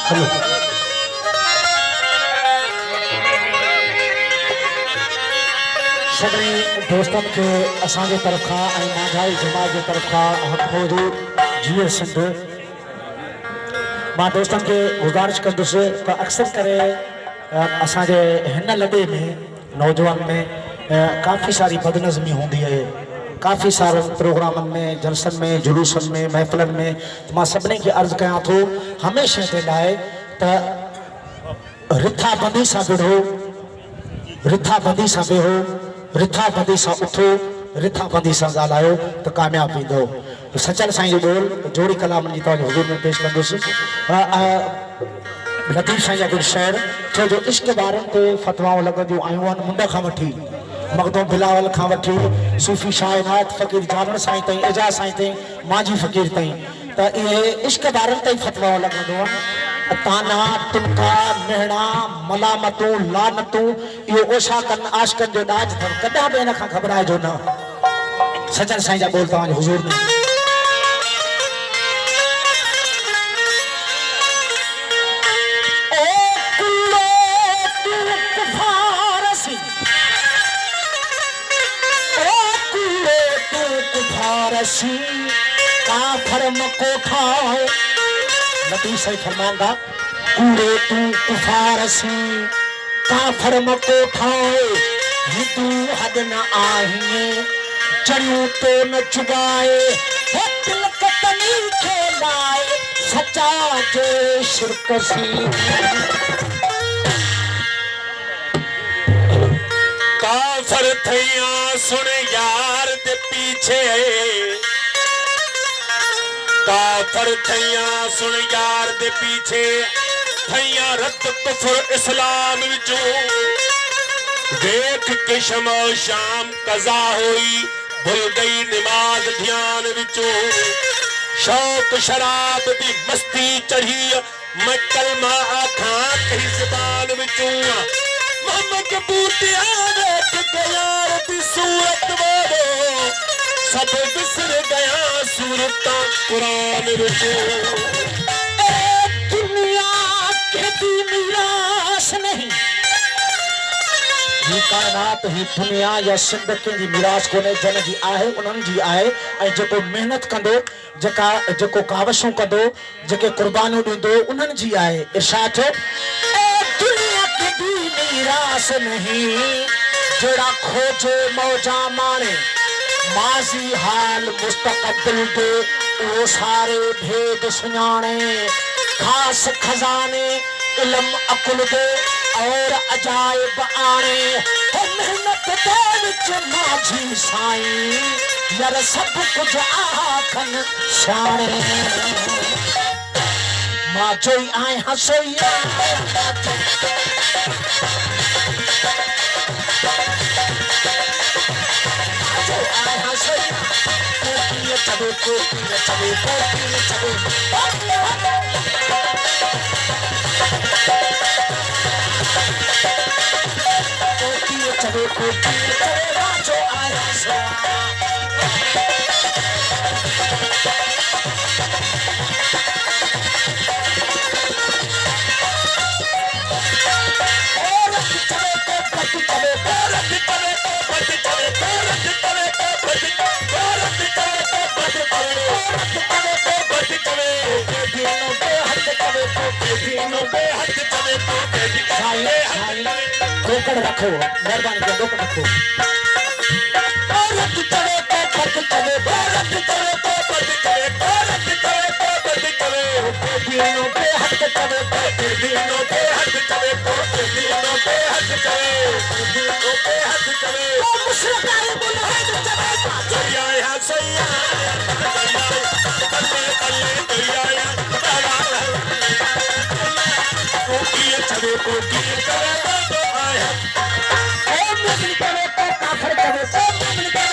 Hello सभी दोस्तों के असांजे तरफ खां ऐं नांझाई जमात जे तरफ खां हक़ जीअ सिंध मां दोस्तनि खे गुज़ारिश कंदुसि त अक्सर करे असांजे हिन लॾे में नौजवान में काफ़ी सारी बदनज़मी होंदी है। काफ़ी सारे प्रोग्रामन में जलसन में जुलूसन में महफ़िलन में मां सभिनी खे अर्ज़ कयां थो हमेशह जे लाइ त रिथाबंदी सां विढ़ो, रिथाबंदी सां वेहो, रिथाबंदी सां उथो, रिथाबंदी सां ॻाल्हायो त कामयाब थींदो। सचल साईं जो ॿोल जोड़ी कलाम जी तव्हांजे हुज़ूर में पेश कंदुसि। लतीफ़ साईं जा कुझु शेर छो जो इश्क ॿारनि ते फतवाऊं लॻंदियूं आयूं आहिनि मुंड खां वठी मखदूम बिलावल खां वठी सूफ़ी शाइनात फ़क़ीर जानण साईं ताईं एजाज़ साईं ताईं मांझी फ़क़ीर ताईं त इहे इश्क ॿारनि ताईं फतवाऊं लॻंदियूं आहिनि। ताना तुनका मेहणा मलामतूं लानतूं इहो ओछा कनि आशिकनि जो ॾाज अथनि कॾहिं बि इन खां घबराइजो न। सचल साईं जा ॿोल तव्हांजे हुज़ूर में काफर मको ठाओ नबी सही फरमांदा कूड़े तू कुफारसी काफर मको ठाओ हिंदू हद न आहिए जड़ियों तो न चुगाए दिल कतनी खेलाए सच्चा जो शिरकसी काफर थैया सुन यार दे पीछे काफर थैया सुन यार दे पीछे थैया रत कुफर इस्लाम विचों देख के शमो शाम कज़ा हुई भूल गई नमाज ध्यान विचों शौक शराब दी मस्ती चढ़ी मैं कलमा आखां कही ज़बान विचों मोहम्मद बूटिया देख के यार दी सूरत वालो सब बिसर गया सूरत कुरान विचों दुनिया के दी मीरास नहीं ही कायनात ही दुनिया या सिंध कंहिंजी मीरास कोन्हे जन जी आहे उन्हनि जी आहे ऐं जेको महिनत कंदो जेको कावशूं कंदो जेके कुर्बानियूं ॾींदो उन्हनि जी आहे। इरशाद दुनिया के दी मीरास नहीं जड़ा खोजे मौजा माणे माज़ी हाल मुस्तक़बिल दे वो सारे भेद सुञाणे खास खजाने इल्म अकुल दे और अजायब आणे हो मेहनत दे विच माझी साईं यार सब कुछ आखन शाणे मां चोई आए हसोइया चबे कोपी चबे कोपी चबे चबे कोपी चबे राजो आया सो रोकड़ रखो मेहरबानी कर रोकड़ रखो औरत चले तो पट चले औरत चले तो पट चले औरत चले तो पट चले दिनों पे हट चले तो दिनों पे हट चले तो दिनों पे हट चले दिनों पे हट चले ओ मुश्किल बोलो है तो चले चलिया है सैया कल्ले कल्ले चलिया है कोकी चले कोकी चले तो आया ओ मुश्किल चले तो काफर चले तो मुश्किल चले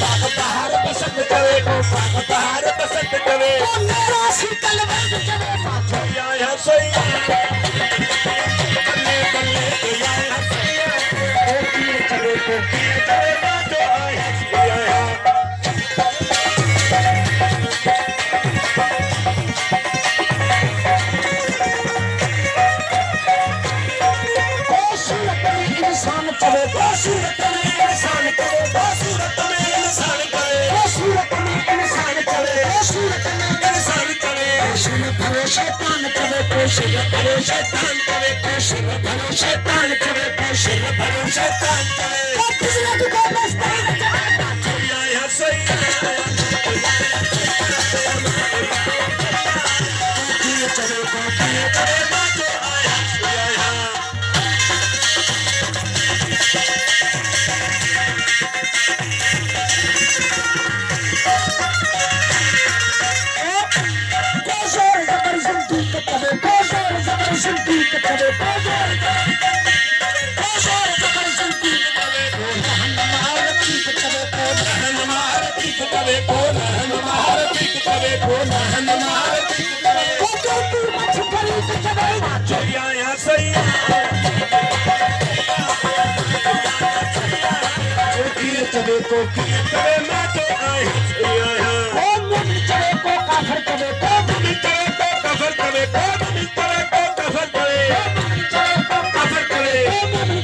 पाक बहार पसंद करे को पाक बहार पसंद करे मेरा शीतल वर्ग चले या या सैया बल्ले बल्ले या या सैया चले को चले बाटो आया या इंसान चले सूरत में इंसान करे सूरत में इंसान करे सूरत में इंसान चले सूरत में इंसान करे कोशिश भरो शैतान चले कोशिश भरो शैतान चले कोशिश भरो शैतान चले कोशिश भरो शैतान करे किसी को मस्तान या या सैया चले को चले बाटो आया या चले को चले बाटो आया चले को काफर चले को चले को कफर करे चले को कफर करे चले को कफर करे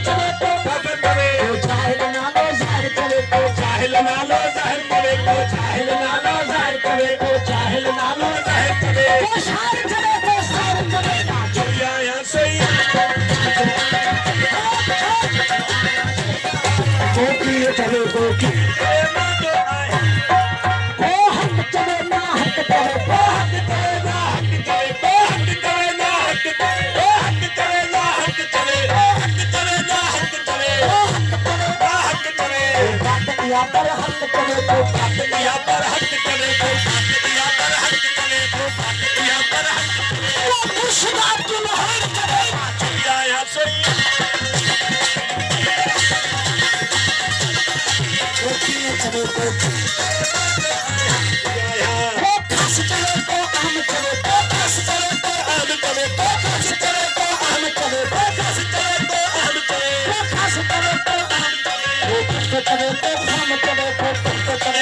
चले को कफर करे जाहिल नालो जाहिर चले को जाहिल नालो जाहिर करे को जाहिल नालो जाहिर करे को जाहिल नालो जाहिर करे को शायर चले को शायर चले या या सैया चले को चले बाटो आया को हक चले ना हक चले को हक चले ना हक चले तो हक चले ना हक चले हक चले ना हक चले हक चले ना हक चले ना हक चले बात किया पर हक चले को बात या पर हक चले को या पर हक चले को या पर हक वो मुर्शिदा तुम हर चले या या सैया चले को या वो खास चले को आम चले को खास चले को आम चले तो खास चले को आम चले को खास चले तो आम चले खास चले को आम चले को चले को हम चले को चले